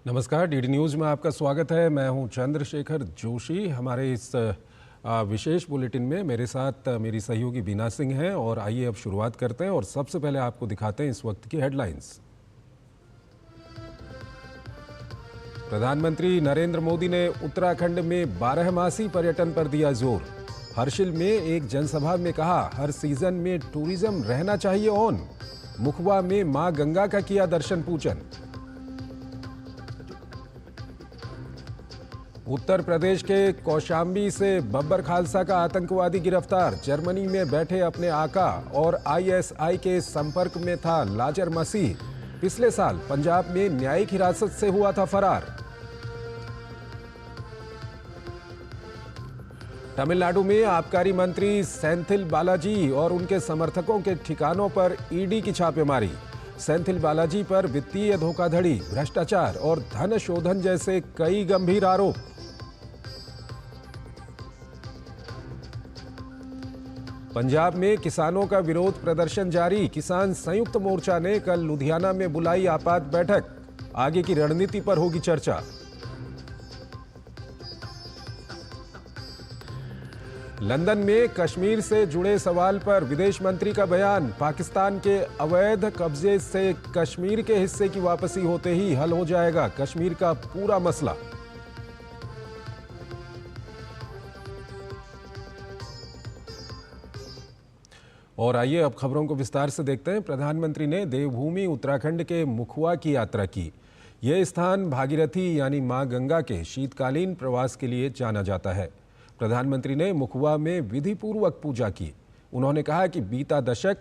नमस्कार, DD news में आपका स्वागत है। मैं हूं चंद्रशेखर जोशी। हमारे इस विशेष बुलेटिन में मेरे साथ मेरी सहयोगी बीना सिंह हैं और आइए अब शुरुआत करते हैं और सबसे पहले आपको दिखाते हैं इस वक्त की हेडलाइंस। प्रधानमंत्री नरेंद्र मोदी ने उत्तराखंड में 12मासी पर्यटन पर दिया जोर। हर्षिल में एक जनसभा में कहा, हर सीजन में टूरिज्म रहना चाहिए ऑन। मुखवा में मां गंगा का किया दर्शन पूजन। उत्तर प्रदेश के कौशाम्बी से बब्बर खालसा का आतंकवादी गिरफ्तार। जर्मनी में बैठे अपने आका और आईएसआई के संपर्क में था लाजर मसीह। पिछले साल पंजाब में न्यायिक हिरासत से हुआ था फरार। तमिलनाडु में आबकारी मंत्री सेंथिल बालाजी और उनके समर्थकों के ठिकानों पर ईडी की छापेमारी। सेंथिल बालाजी पर वित्तीय धोखाधड़ी, भ्रष्टाचार और धन शोधन जैसे कई गंभीर आरोप। पंजाब में किसानों का विरोध प्रदर्शन जारी। किसान संयुक्त मोर्चा ने कल लुधियाना में बुलाई आपात बैठक। आगे की रणनीति पर होगी चर्चा। लंदन में कश्मीर से जुड़े सवाल पर विदेश मंत्री का बयान। पाकिस्तान के अवैध कब्जे से कश्मीर के हिस्से की वापसी होते ही हल हो जाएगा कश्मीर का पूरा मसला। और आइए अब खबरों को विस्तार से देखते हैं। प्रधानमंत्री ने देवभूमि उत्तराखंड के मुखवा की यात्रा की। यह स्थान भागीरथी यानी मां गंगा के शीतकालीन प्रवास के लिए जाना जाता है। प्रधानमंत्री ने मुखवा में विधिपूर्वक पूजा की। उन्होंने कहा कि बीता दशक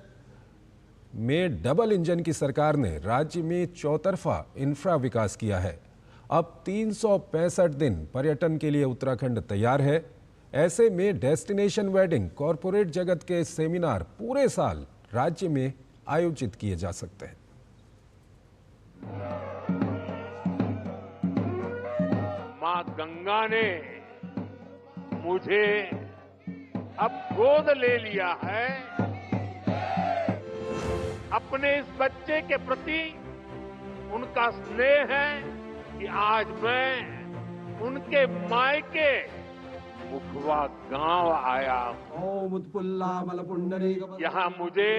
में डबल इंजन की सरकार ने राज्य में चौतरफा इंफ्रा विकास किया है। अब 365 दिन पर्यटन के लिए उत्तराखंड तैयार है। ऐसे में डेस्टिनेशन वेडिंग, कॉरपोरेट जगत के सेमिनार पूरे साल राज्य में आयोजित किए जा सकते हैं। मां गंगा ने मुझे अब गोद ले लिया है। अपने इस बच्चे के प्रति उनका स्नेह है कि आज मैं उनके मायके मुखवा गांव आया हूं। यहाँ मुझे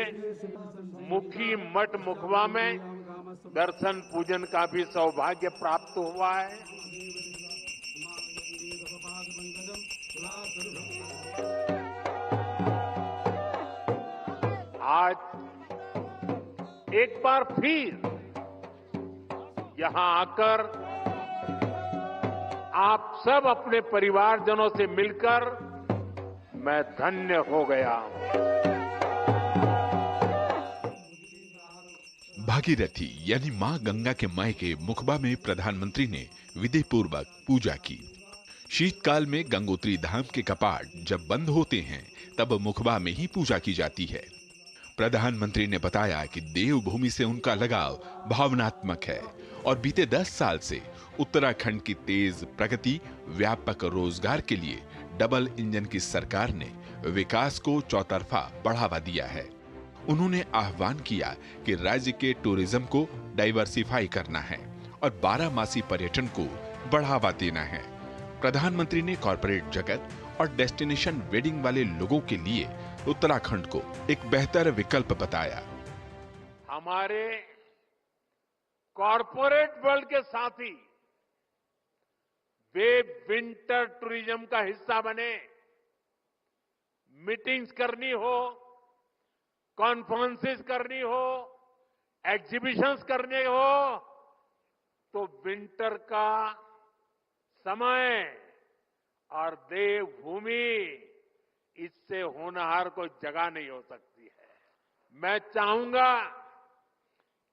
मुखी मठ मुखवा में दर्शन पूजन का भी सौभाग्य प्राप्त हुआ है। आज एक बार फिर यहां आकर आप सब अपने परिवारजनों से मिलकर मैं धन्य हो गया हूं। भागीरथी यानी मां गंगा के मायके मुखबा में प्रधानमंत्री ने विधिपूर्वक पूजा की। शीतकाल में गंगोत्री धाम के कपाट जब बंद होते हैं तब मुखबा में ही पूजा की जाती है। प्रधानमंत्री ने बताया कि देवभूमि से उनका लगाव भावनात्मक है और बीते 10 साल से उत्तराखंड की तेज प्रगति, व्यापक रोजगार के लिए डबल इंजन की सरकार ने विकास को चौतरफा बढ़ावा दिया है। उन्होंने आह्वान किया कि राज्य के टूरिज्म को डाइवर्सिफाई करना है और 12मासी पर्यटन को बढ़ावा देना है। प्रधानमंत्री ने कॉरपोरेट जगत और डेस्टिनेशन वेडिंग वाले लोगों के लिए उत्तराखंड को एक बेहतर विकल्प बताया। हमारे कॉरपोरेट वर्ल्ड के साथी वे विंटर टूरिज्म का हिस्सा बने। मीटिंग्स करनी हो, कॉन्फ्रेंसेस करनी हो, एग्जीबिशंस करने हो तो विंटर का समय और देवभूमि इससे होनहार कोई जगह नहीं हो सकती है। मैं चाहूंगा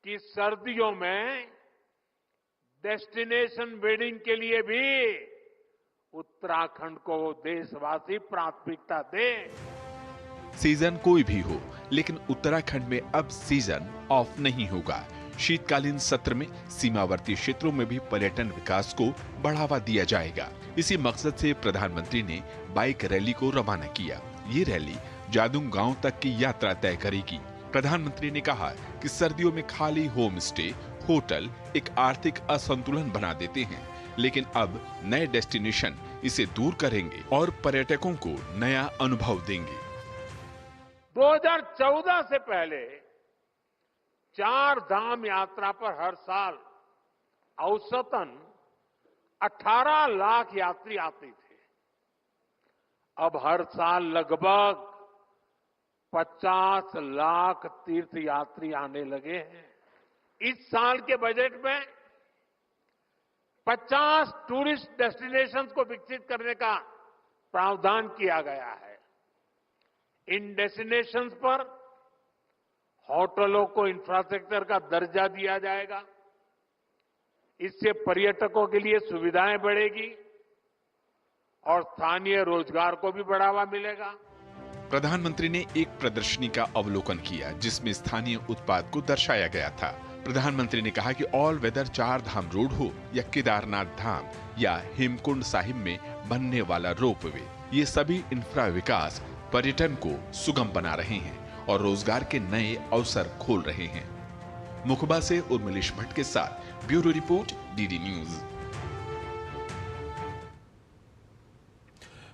कि सर्दियों में डेस्टिनेशन वेडिंग के लिए भी उत्तराखंड को देशवासी प्राथमिकता दें। सीजन कोई भी हो, लेकिन उत्तराखंड में अब सीजन ऑफ नहीं होगा, शीतकालीन सत्र में सीमावर्ती क्षेत्रों में भी पर्यटन विकास को बढ़ावा दिया जाएगा। इसी मकसद से प्रधानमंत्री ने बाइक रैली को रवाना किया। ये रैली जादूंग गांव तक की यात्रा तय करेगी। प्रधानमंत्री ने कहा कि सर्दियों में खाली होम स्टे, होटल एक आर्थिक असंतुलन बना देते हैं, लेकिन अब नए डेस्टिनेशन इसे दूर करेंगे और पर्यटकों को नया अनुभव देंगे। 2014 से पहले 4 धाम यात्रा पर हर साल औसतन 18 लाख यात्री आते थे। अब हर साल लगभग 50 लाख तीर्थ यात्री आने लगे हैं। इस साल के बजट में 50 टूरिस्ट डेस्टिनेशंस को विकसित करने का प्रावधान किया गया है। इन डेस्टिनेशंस पर होटलों को इंफ्रास्ट्रक्चर का दर्जा दिया जाएगा। इससे पर्यटकों के लिए सुविधाएं बढ़ेगी और स्थानीय रोजगार को भी बढ़ावा मिलेगा। प्रधानमंत्री ने एक प्रदर्शनी का अवलोकन किया जिसमें स्थानीय उत्पाद को दर्शाया गया था। प्रधानमंत्री ने कहा कि ऑल वेदर 4 धाम रोड हो या केदारनाथ धाम या हेमकुंड साहिब में बनने वाला रोपवे, ये सभी इंफ्रा विकास पर्यटन को सुगम बना रहे हैं और रोजगार के नए अवसर खोल रहे हैं। मुखबा से उर्मिलेश भट्ट के साथ ब्यूरो रिपोर्ट, डीडी न्यूज।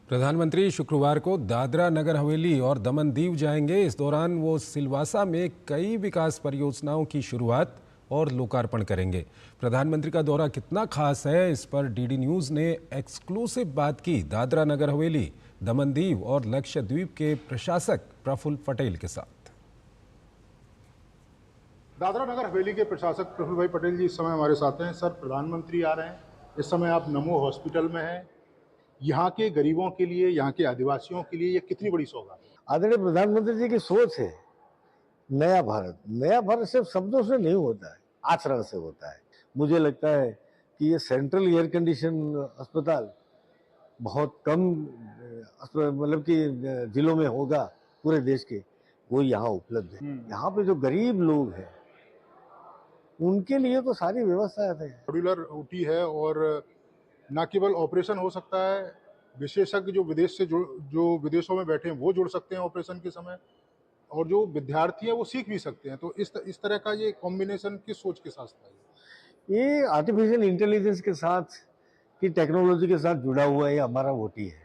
प्रधानमंत्री शुक्रवार को दादरा नगर हवेली और दमन दीव जाएंगे। इस दौरान वो सिलवासा में कई विकास परियोजनाओं की शुरुआत और लोकार्पण करेंगे। प्रधानमंत्री का दौरा कितना खास है, इस पर डीडी न्यूज ने एक्सक्लूसिव बात की दादरा नगर हवेली, दमन दीव और लक्षद्वीप के प्रशासक प्रफुल्ल पटेल के साथ। दादरा नगर हवेली के प्रशासक प्रफुल्ल भाई पटेल जी इस समय हमारे साथ हैं। सर, प्रधानमंत्री आ रहे हैं, इस समय आप नमो हॉस्पिटल में हैं। यहाँ के गरीबों के लिए, यहाँ के आदिवासियों के लिए ये कितनी बड़ी सौगात है? आदरणीय प्रधानमंत्री जी की सोच है नया भारत। नया भारत सिर्फ शब्दों से नहीं होता है, आचरण से होता है। मुझे लगता है कि ये सेंट्रल एयर कंडीशन अस्पताल बहुत कम मतलब कि जिलों में होगा पूरे देश के, वो यहाँ उपलब्ध है। यहाँ पे जो गरीब लोग हैं उनके लिए तो सारी व्यवस्था है। मॉड्यूलर ओटी है और न केवल ऑपरेशन हो सकता है, विशेषज्ञ जो विदेश से जो विदेशों में बैठे हैं वो जुड़ सकते हैं ऑपरेशन के समय, और जो विद्यार्थी हैं वो सीख भी सकते हैं। तो इस तरह का ये कॉम्बिनेशन किस सोच के साथ है? ये आर्टिफिशियल इंटेलिजेंस के साथ की टेक्नोलॉजी के साथ जुड़ा हुआ ये हमारा ओटी है।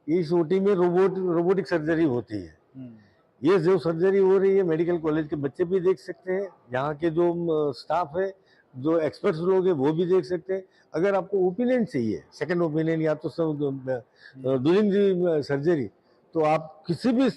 इस ओटी में रोबोटिक सर्जरी होती है। ये जो सर्जरी हो रही है मेडिकल कॉलेज के बच्चे भी देख सकते हैं, यहाँ के जो स्टाफ है, जो एक्सपर्ट्स लोग हैं वो भी देख सकते हैं। अगर आपको ओपिनियन चाहिए, सेकंड ओपिनियन या तो ड्यूरिंग दी सर्जरी, तो आप किसी भी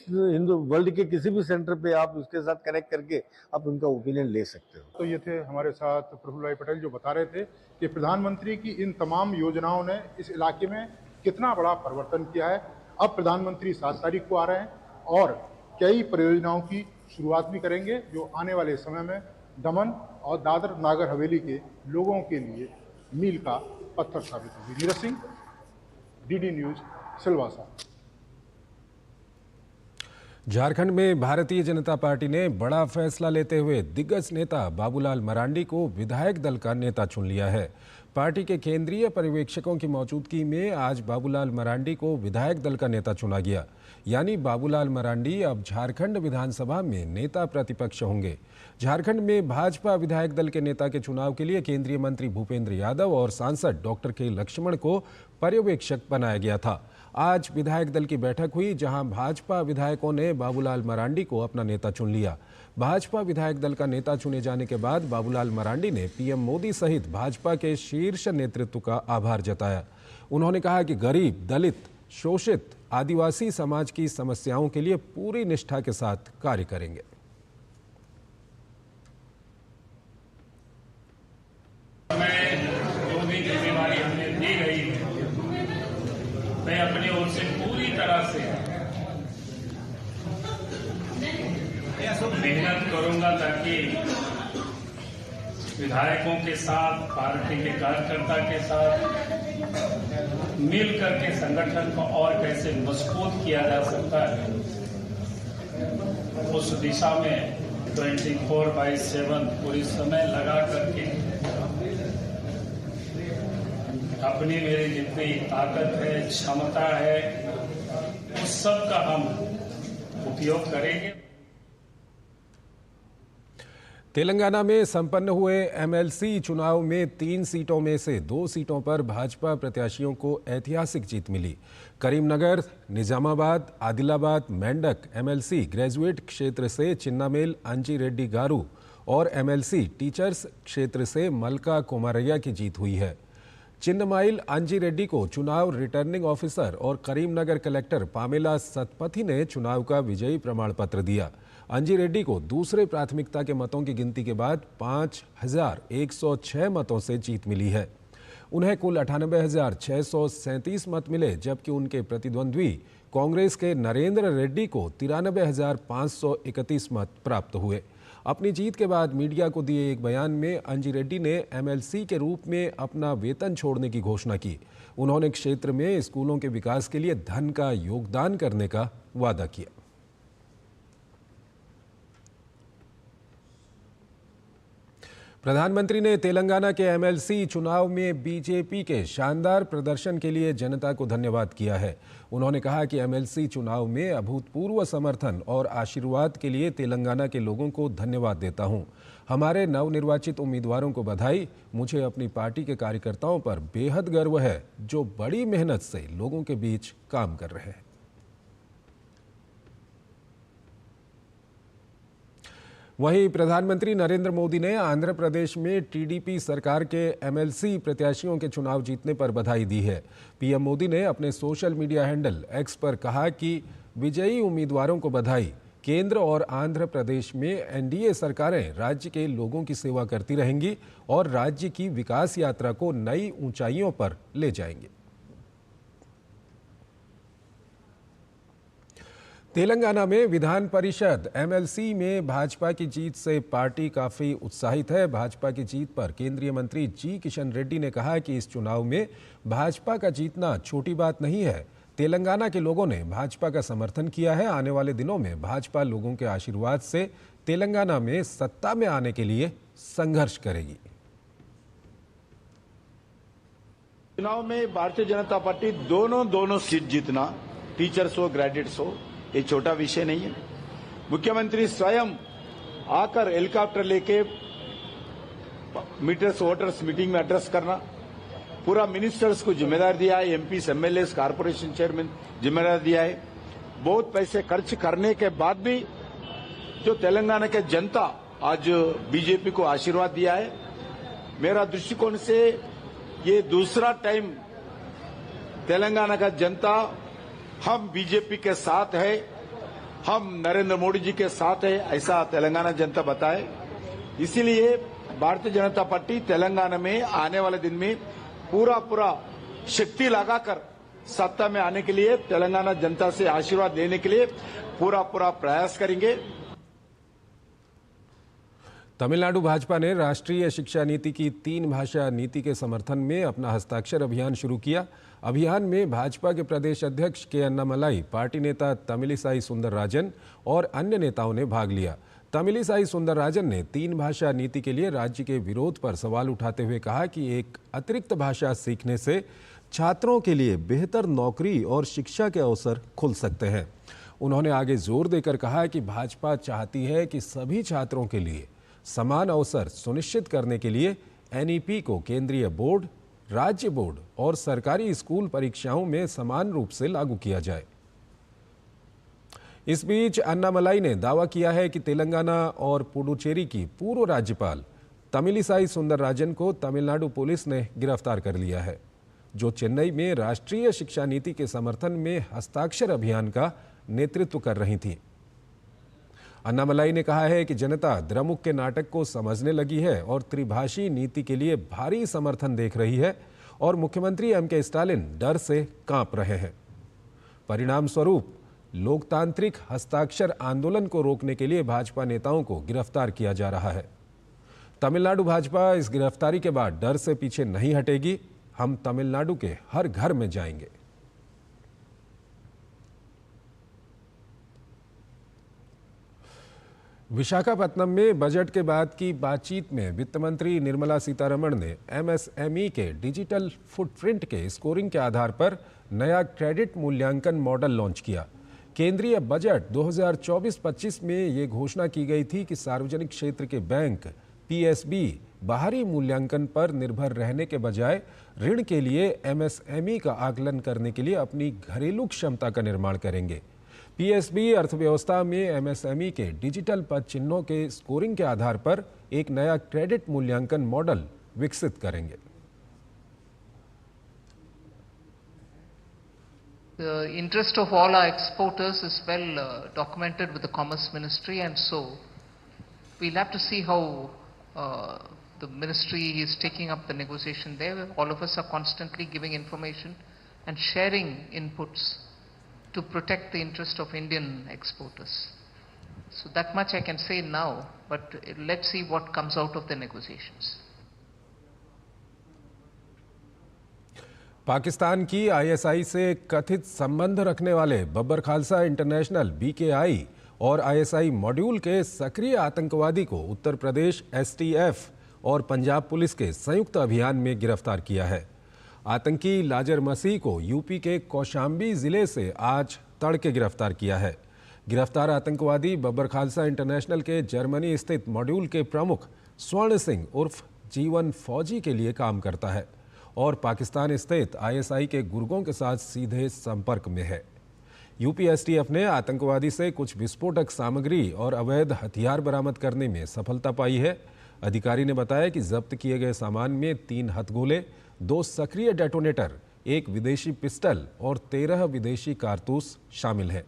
वर्ल्ड के किसी भी सेंटर पे आप उसके साथ कनेक्ट करके आप उनका ओपिनियन ले सकते हो। तो ये थे हमारे साथ प्रफुल्ल भाई पटेल जो बता रहे थे कि प्रधानमंत्री की इन तमाम योजनाओं ने इस इलाके में कितना बड़ा परिवर्तन किया है। अब प्रधानमंत्री 7 तारीख को आ रहे हैं और कई परियोजनाओं की शुरुआत भी करेंगे जो आने वाले समय में दमन और दादर नागर हवेली के लोगों के लिए मील का पत्थर साबित होगी। Neeraj Singh, DD News, Silvassa. झारखंड में भारतीय जनता पार्टी ने बड़ा फैसला लेते हुए दिग्गज नेता बाबूलाल मरांडी को विधायक दल का नेता चुन लिया है। पार्टी के केंद्रीय पर्यवेक्षकों की मौजूदगी में आज बाबूलाल मरांडी को विधायक दल का नेता चुना गया। यानी बाबूलाल मरांडी अब झारखंड विधानसभा में नेता प्रतिपक्ष होंगे। झारखंड में भाजपा विधायक दल के नेता के चुनाव के लिए केंद्रीय मंत्री भूपेंद्र यादव और सांसद डॉक्टर के लक्ष्मण को पर्यवेक्षक बनाया गया था। आज विधायक दल की बैठक हुई जहां भाजपा विधायकों ने बाबूलाल मरांडी को अपना नेता चुन लिया। भाजपा विधायक दल का नेता चुने जाने के बाद बाबूलाल मरांडी ने पीएम मोदी सहित भाजपा के शीर्ष नेतृत्व का आभार जताया। उन्होंने कहा कि गरीब, दलित, शोषित, आदिवासी समाज की समस्याओं के लिए पूरी निष्ठा के साथ कार्य करेंगे। जो भी जिम्मेवारी हमें दी गई है, मैं अपनी ओर से पूरी तरह से मेहनत करूंगा ताकि विधायकों के साथ, पार्टी के कार्यकर्ता के साथ मिलकर के संगठन को और कैसे मजबूत किया जा सकता है, उस दिशा में 24/7 पूरी समय लगा करके अपनी मेरी जितनी ताकत है, क्षमता है, उस सब का हम उपयोग करेंगे। तेलंगाना में संपन्न हुए एमएलसी चुनाव में 3 सीटों में से 2 सीटों पर भाजपा प्रत्याशियों को ऐतिहासिक जीत मिली। करीमनगर, निजामाबाद, आदिलाबाद, मेंढक एमएलसी ग्रेजुएट क्षेत्र से चिन्नामेल अंजी रेड्डी गारू और एमएलसी टीचर्स क्षेत्र से मलका कोमारैया की जीत हुई है। चिन्नमाइल अंजी रेड्डी को चुनाव रिटर्निंग ऑफिसर और करीमनगर कलेक्टर पामेला सतपथी ने चुनाव का विजयी प्रमाण पत्र दिया। अंजी रेड्डी को दूसरे प्राथमिकता के मतों की गिनती के बाद 5,106 मतों से जीत मिली है। उन्हें कुल 98,637 मत मिले, जबकि उनके प्रतिद्वंद्वी कांग्रेस के नरेंद्र रेड्डी को 93,531 मत प्राप्त हुए। अपनी जीत के बाद मीडिया को दिए एक बयान में अंजी रेड्डी ने एमएलसी के रूप में अपना वेतन छोड़ने की घोषणा की। उन्होंने क्षेत्र में स्कूलों के विकास के लिए धन का योगदान करने का वादा किया। प्रधानमंत्री ने तेलंगाना के एमएलसी चुनाव में बीजेपी के शानदार प्रदर्शन के लिए जनता को धन्यवाद किया है। उन्होंने कहा कि एमएलसी चुनाव में अभूतपूर्व समर्थन और आशीर्वाद के लिए तेलंगाना के लोगों को धन्यवाद देता हूं। हमारे नवनिर्वाचित उम्मीदवारों को बधाई। मुझे अपनी पार्टी के कार्यकर्ताओं पर बेहद गर्व है, जो बड़ी मेहनत से लोगों के बीच काम कर रहे हैं। वहीं प्रधानमंत्री नरेंद्र मोदी ने आंध्र प्रदेश में टीडीपी सरकार के एमएलसी प्रत्याशियों के चुनाव जीतने पर बधाई दी है। पीएम मोदी ने अपने सोशल मीडिया हैंडल एक्स पर कहा कि विजयी उम्मीदवारों को बधाई। केंद्र और आंध्र प्रदेश में एनडीए सरकारें राज्य के लोगों की सेवा करती रहेंगी और राज्य की विकास यात्रा को नई ऊंचाइयों पर ले जाएंगी। तेलंगाना में विधान परिषद एमएलसी में भाजपा की जीत से पार्टी काफी उत्साहित है। भाजपा की जीत पर केंद्रीय मंत्री जी किशन रेड्डी ने कहा कि इस चुनाव में भाजपा का जीतना छोटी बात नहीं है। तेलंगाना के लोगों ने भाजपा का समर्थन किया है। आने वाले दिनों में भाजपा लोगों के आशीर्वाद से तेलंगाना में सत्ता में आने के लिए संघर्ष करेगी। चुनाव में भारतीय जनता पार्टी दोनों सीट जीतना, टीचर्स हो ग्रेजुएट्स हो, ये छोटा विषय नहीं है। मुख्यमंत्री स्वयं आकर हेलीकॉप्टर लेके मीटर्स वोटर्स मीटिंग में एड्रेस करना, पूरा मिनिस्टर्स को जिम्मेदारी दिया है, एमपीस एमएलएस कारपोरेशन चेयरमैन जिम्मेदारी दिया है। बहुत पैसे खर्च करने के बाद भी जो तेलंगाना के जनता आज बीजेपी को आशीर्वाद दिया है, मेरा दृष्टिकोण से ये दूसरा टाइम तेलंगाना का जनता हम बीजेपी के साथ है, हम नरेंद्र मोदी जी के साथ है, ऐसा तेलंगाना जनता बताए। इसीलिए भारतीय जनता पार्टी तेलंगाना में आने वाले दिन में पूरा शक्ति लगाकर सत्ता में आने के लिए, तेलंगाना जनता से आशीर्वाद लेने के लिए पूरा प्रयास करेंगे। तमिलनाडु भाजपा ने राष्ट्रीय शिक्षा नीति की 3 भाषा नीति के समर्थन में अपना हस्ताक्षर अभियान शुरू किया। अभियान में भाजपा के प्रदेश अध्यक्ष के अन्नामलाई, पार्टी नेता तमिलिसाई सुंदरराजन और अन्य नेताओं ने भाग लिया। तमिलिसाई सुंदरराजन ने 3 भाषा नीति के लिए राज्य के विरोध पर सवाल उठाते हुए कहा कि एक अतिरिक्त भाषा सीखने से छात्रों के लिए बेहतर नौकरी और शिक्षा के अवसर खुल सकते हैं। उन्होंने आगे जोर देकर कहा कि भाजपा चाहती है कि सभी छात्रों के लिए समान अवसर सुनिश्चित करने के लिए एनईपी को केंद्रीय बोर्ड, राज्य बोर्ड और सरकारी स्कूल परीक्षाओं में समान रूप से लागू किया जाए। इस बीच अन्नामलाई ने दावा किया है कि तेलंगाना और पुडुचेरी की पूर्व राज्यपाल तमिलिसाई सुंदरराजन को तमिलनाडु पुलिस ने गिरफ्तार कर लिया है, जो चेन्नई में राष्ट्रीय शिक्षा नीति के समर्थन में हस्ताक्षर अभियान का नेतृत्व कर रही थी। अन्नामलाई ने कहा है कि जनता द्रमुक के नाटक को समझने लगी है और त्रिभाषी नीति के लिए भारी समर्थन देख रही है और मुख्यमंत्री एमके स्टालिन डर से कांप रहे हैं। परिणाम स्वरूप लोकतांत्रिक हस्ताक्षर आंदोलन को रोकने के लिए भाजपा नेताओं को गिरफ्तार किया जा रहा है। तमिलनाडु भाजपा इस गिरफ्तारी के बाद डर से पीछे नहीं हटेगी। हम तमिलनाडु के हर घर में जाएंगे। विशाखापत्तनम में बजट के बाद की बातचीत में वित्त मंत्री निर्मला सीतारमण ने एमएसएमई के डिजिटल फुटप्रिंट के स्कोरिंग के आधार पर नया क्रेडिट मूल्यांकन मॉडल लॉन्च किया। केंद्रीय बजट 2024-25 में ये घोषणा की गई थी कि सार्वजनिक क्षेत्र के बैंक पीएसबी बाहरी मूल्यांकन पर निर्भर रहने के बजाय ऋण के लिए एमएसएमई का आकलन करने के लिए अपनी घरेलू क्षमता का निर्माण करेंगे। पीएसबी अर्थव्यवस्था में एमएसएमई के डिजिटल पद चिन्हों के स्कोरिंग के आधार पर एक नया क्रेडिट मूल्यांकन मॉडल विकसित करेंगे। The interest of all our exporters is well documented with the Commerce Ministry, and so we'll have to see how the ministry is taking up the negotiation there. All of us are constantly giving information and sharing inputs to protect the interest of Indian exporters. So that much I can say now, but let's see what comes out of the negotiations. Pakistan की ISI से कथित संबंध रखने वाले Babbar Khalsa international BKI और ISI module के सक्रिय आतंकवादी को उत्तर प्रदेश एसटीएफ और पंजाब पुलिस के संयुक्त अभियान में गिरफ्तार किया है। आतंकी लाजर मसीह को यूपी के कौशाम्बी जिले से आज तड़के गिरफ्तार किया है। गिरफ्तार आतंकवादी बब्बर खालसा इंटरनेशनल के जर्मनी स्थित मॉड्यूल के प्रमुख स्वर्ण सिंह उर्फ जीवन फौजी के लिए काम करता है और पाकिस्तान स्थित आईएसआई के गुर्गों के साथ सीधे संपर्क में है। यूपी एसटीएफ ने आतंकवादी से कुछ विस्फोटक सामग्री और अवैध हथियार बरामद करने में सफलता पाई है। अधिकारी ने बताया कि जब्त किए गए सामान में 3 हथगोले, 2 सक्रिय डेटोनेटर, 1 विदेशी पिस्टल और 13 विदेशी कारतूस शामिल हैं।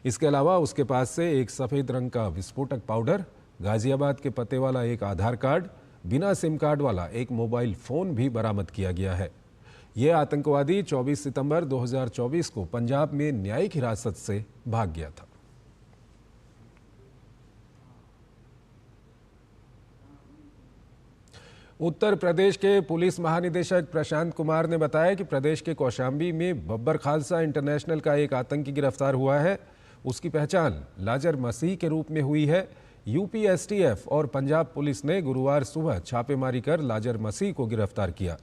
इसके अलावा उसके पास से एक सफ़ेद रंग का विस्फोटक पाउडर, गाजियाबाद के पते वाला एक आधार कार्ड, बिना सिम कार्ड वाला एक मोबाइल फ़ोन भी बरामद किया गया है। ये आतंकवादी 24 सितंबर 2024 को पंजाब में न्यायिक हिरासत से भाग गया था। उत्तर प्रदेश के पुलिस महानिदेशक प्रशांत कुमार ने बताया कि प्रदेश के कौशाम्बी में बब्बर खालसा इंटरनेशनल का एक आतंकी गिरफ्तार हुआ है। उसकी पहचान लाजर मसीह के रूप में हुई है। यूपी एसटीएफ और पंजाब पुलिस ने गुरुवार सुबह छापेमारी कर लाजर मसीह को गिरफ्तार किया।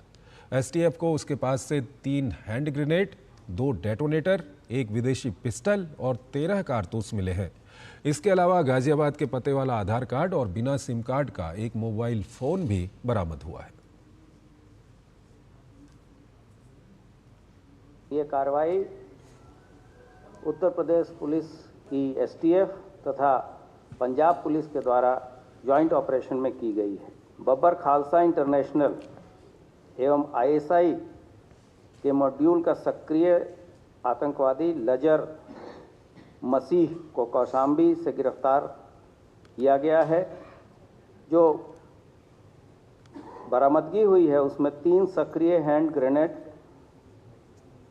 एसटीएफ को उसके पास से 3 हैंड ग्रेनेड, 2 डेटोनेटर, 1 विदेशी पिस्टल और 13 कारतूस मिले हैं। इसके अलावा गाजियाबाद के पते वाला आधार कार्ड और बिना सिम कार्ड का एक मोबाइल फ़ोन भी बरामद हुआ है। ये कार्रवाई उत्तर प्रदेश पुलिस की एसटीएफ तथा पंजाब पुलिस के द्वारा जॉइंट ऑपरेशन में की गई है। बब्बर खालसा इंटरनेशनल एवं आईएसआई के मॉड्यूल का सक्रिय आतंकवादी लजर मसीह को कौशाम्बी से गिरफ्तार किया गया है। जो बरामदगी हुई है उसमें 3 सक्रिय हैंड ग्रेनेड,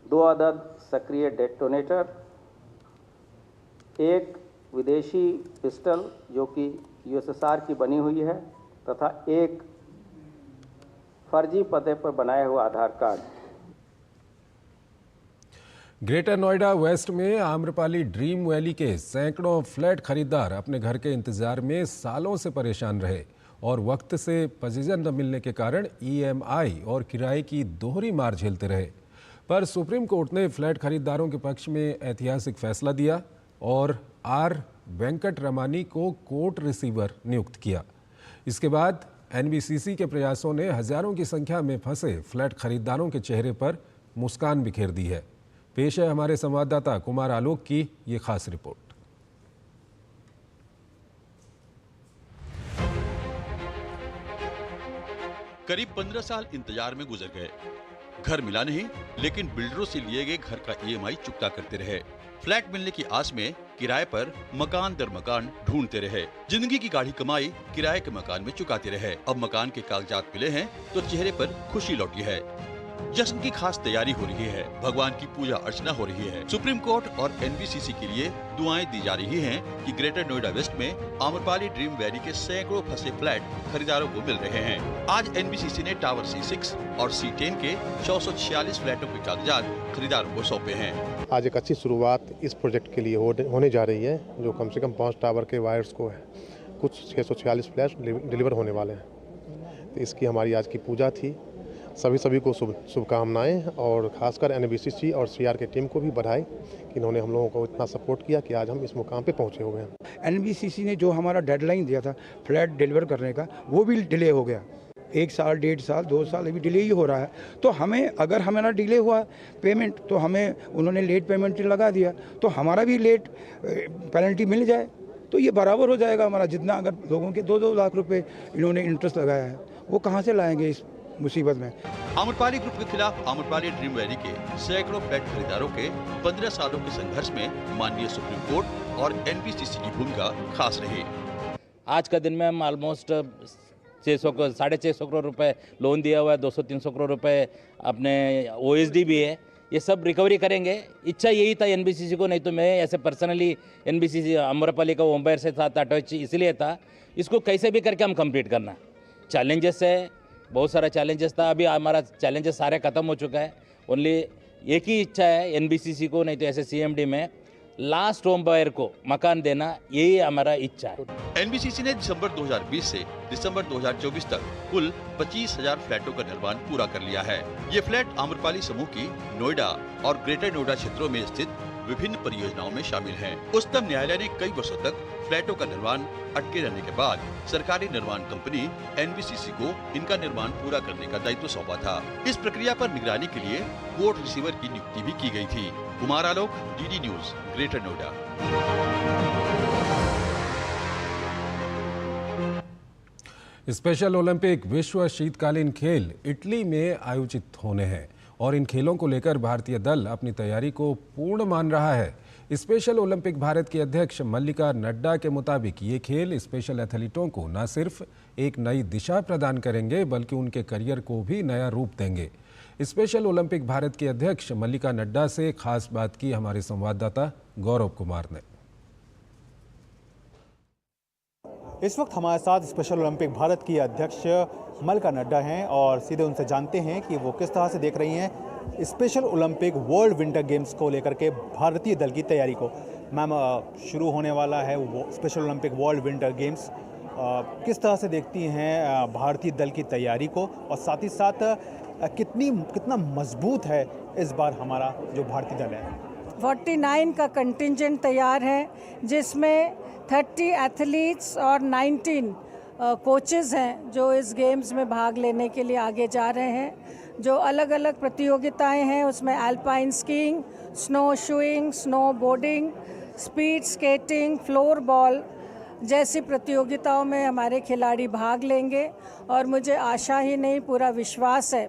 2 अदद सक्रिय डेटोनेटर, 1 विदेशी पिस्टल जो कि यूएसएसआर की बनी हुई है तथा 1 फर्जी पते पर बनाया हुआ आधार कार्ड। ग्रेटर नोएडा वेस्ट में आम्रपाली ड्रीम वैली के सैकड़ों फ्लैट खरीदार अपने घर के इंतजार में सालों से परेशान रहे और वक्त से पोजीशन न मिलने के कारण ईएमआई और किराए की दोहरी मार झेलते रहे। पर सुप्रीम कोर्ट ने फ्लैट खरीदारों के पक्ष में ऐतिहासिक फैसला दिया और आर वेंकट रमानी को कोर्ट रिसीवर नियुक्त किया। इसके बाद एनबीसीसी के प्रयासों ने हजारों की संख्या में फंसे फ्लैट खरीदारों के चेहरे पर मुस्कान बिखेर दी है। पेश है हमारे संवाददाता कुमार आलोक की ये खास रिपोर्ट। करीब 15 साल इंतजार में गुजर गए। घर मिला नहीं, लेकिन बिल्डरों से लिए गए घर का ईएमआई चुकता करते रहे। फ्लैट मिलने की आस में किराए पर मकान दर मकान ढूंढते रहे। जिंदगी की गाढ़ी कमाई किराए के मकान में चुकाते रहे। अब मकान के कागजात मिले हैं तो चेहरे पर खुशी लौटी है। जश्न की खास तैयारी हो रही है, भगवान की पूजा अर्चना हो रही है। सुप्रीम कोर्ट और एनबीसीसी के लिए दुआएं दी जा रही हैं कि ग्रेटर नोएडा वेस्ट में आम्रपाली ड्रीम वैली के सैकड़ों फंसे फ्लैट खरीदारों को मिल रहे हैं। आज एनबीसीसी ने टावर C6 और C10 के 446 फ्लैटों के कागजात खरीदारों को सौंपे हैं। आज एक अच्छी शुरुआत इस प्रोजेक्ट के लिए होने जा रही है, जो कम से कम 5 टावर के वायर्स को है। कुछ 646 फ्लैट डिलीवर होने वाले हैं, तो इसकी हमारी आज की पूजा थी। सभी को शुभकामनाएं और खासकर एनबीसीसी और सीआर की टीम को भी बधाई कि इन्होंने हम लोगों को इतना सपोर्ट किया कि आज हम इस मुकाम पे पहुंचे हुए हैं। एनबीसीसी ने जो हमारा डेडलाइन दिया था फ्लैट डिलीवर करने का, वो भी डिले हो गया। 1 साल, 1.5 साल, 2 साल अभी डिले ही हो रहा है। तो हमें अगर हमारा डिले हुआ पेमेंट तो हमें उन्होंने लेट पेमेंट लगा दिया, तो हमारा भी लेट पेनल्टी मिल जाए तो ये बराबर हो जाएगा हमारा। जितना अगर लोगों के 2-2 लाख रुपए इन्होंने इंटरेस्ट लगाया है, वो कहाँ से लाएंगे इस मुसीबत में। आम्रपाली ग्रुप के खिलाफ आम्रपाली ड्रीम वैली के सैकड़ों फ्लैट खरीदारों के 15 सालों के संघर्ष में माननीय सुप्रीम कोर्ट और एनबीसीसी की भूमिका खास रही। आज का दिन में हम ऑलमोस्ट 650 करोड़ रुपए लोन दिया हुआ है, 200-300 करोड़ रुपए अपने OSD भी है। ये सब रिकवरी करेंगे। इच्छा यही था एनबीसीसी को, नहीं तो मैं ऐसे पर्सनली एनबीसीसी आम्रपाली का मुंबई से साथ अटैच इसलिए था। इसको कैसे भी करके हम कंप्लीट करना। चैलेंजेस है, बहुत सारा चैलेंजेस था। अभी हमारा चैलेंजेस सारे खत्म हो चुका है। ओनली एक ही इच्छा है एनबीसीसी को, नहीं तो ऐसे CMD में लास्ट होम बायर को मकान देना, यही हमारा इच्छा है। एनबीसीसी ने दिसंबर 2020 से दिसंबर 2024 तक कुल 25,000 फ्लैटों का निर्माण पूरा कर लिया है। ये फ्लैट आम्रपाली समूह की नोएडा और ग्रेटर नोएडा क्षेत्रों में स्थित विभिन्न परियोजनाओं में शामिल हैं। उच्चतम न्यायालय ने कई वर्षों तक फ्लैटों का निर्माण अटके रहने के बाद सरकारी निर्माण कंपनी एनबीसीसी को इनका निर्माण पूरा करने का दायित्व सौंपा था। इस प्रक्रिया पर निगरानी के लिए कोर्ट रिसीवर की नियुक्ति भी की गई थी। Kumar Alok, DD news, greater Noida. Special Olympic विश्व शीतकालीन खेल इटली में आयोजित होने हैं और इन खेलों को लेकर भारतीय दल अपनी तैयारी को पूर्ण मान रहा है। स्पेशल ओलंपिक भारत के अध्यक्ष मल्लिका नड्डा के मुताबिक ये खेल स्पेशल एथलीटों को न सिर्फ एक नई दिशा प्रदान करेंगे बल्कि उनके करियर को भी नया रूप देंगे। स्पेशल ओलंपिक भारत के अध्यक्ष मल्लिका नड्डा से खास बात की हमारे संवाददाता गौरव कुमार ने। इस वक्त हमारे साथ स्पेशल ओलंपिक भारत की अध्यक्ष मल्लिका नड्डा हैं और सीधे उनसे जानते हैं कि वो किस तरह से देख रही हैं special Olympic world winter games को लेकर के भारतीय दल की तैयारी को। मैम, शुरू होने वाला है वो special Olympic world winter games, किस तरह से देखती हैं भारतीय दल की तैयारी को और साथ ही साथ कितना मजबूत है इस बार हमारा जो भारतीय दल है? 49 का कंटिंजेंट तैयार है, जिसमें 30 एथलीट्स और 19 कोचेज़ हैं जो इस गेम्स में भाग लेने के लिए आगे जा रहे हैं। जो अलग अलग प्रतियोगिताएं हैं उसमें alpine skiing, snow shoeing, snow boarding, speed skating, floor ball जैसी प्रतियोगिताओं में हमारे खिलाड़ी भाग लेंगे और मुझे आशा ही नहीं पूरा विश्वास है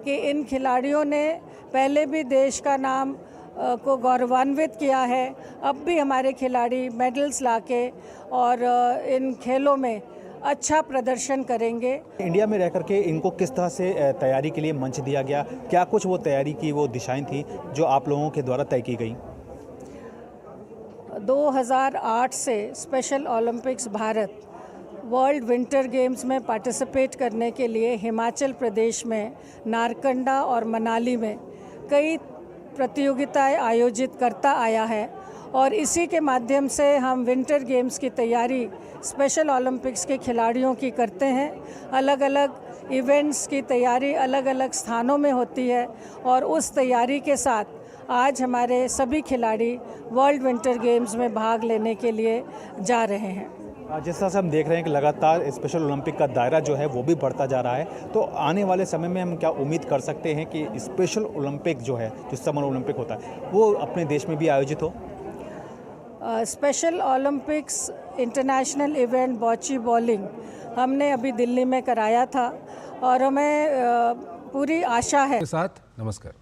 कि इन खिलाड़ियों ने पहले भी देश का नाम को गौरवान्वित किया है, अब भी हमारे खिलाड़ी मेडल्स लाके और इन खेलों में अच्छा प्रदर्शन करेंगे। इंडिया में रह करके इनको किस तरह से तैयारी के लिए मंच दिया गया? क्या कुछ वो तैयारी की वो दिशाएं थी जो आप लोगों के द्वारा तय की गई? 2008 से special Olympics Bharat world winter games में पार्टिसिपेट करने के लिए हिमाचल प्रदेश में नारकंडा और मनाली में कई प्रतियोगिताएं आयोजित करता आया है और इसी के माध्यम से हम विंटर गेम्स की तैयारी स्पेशल ओलंपिक्स के खिलाड़ियों की करते हैं। अलग अलग इवेंट्स की तैयारी अलग अलग स्थानों में होती है और उस तैयारी के साथ आज हमारे सभी खिलाड़ी वर्ल्ड विंटर गेम्स में भाग लेने के लिए जा रहे हैं। जिस तरह से हम देख रहे हैं कि लगातार स्पेशल ओलंपिक का दायरा जो है वो भी बढ़ता जा रहा है, तो आने वाले समय में हम क्या उम्मीद कर सकते हैं कि स्पेशल ओलंपिक जो है, जो समर ओलंपिक होता है, वो अपने देश में भी आयोजित हो? Special Olympics International event bocce bowling हमने अभी दिल्ली में कराया था और हमें पूरी आशा है। साथ नमस्कार।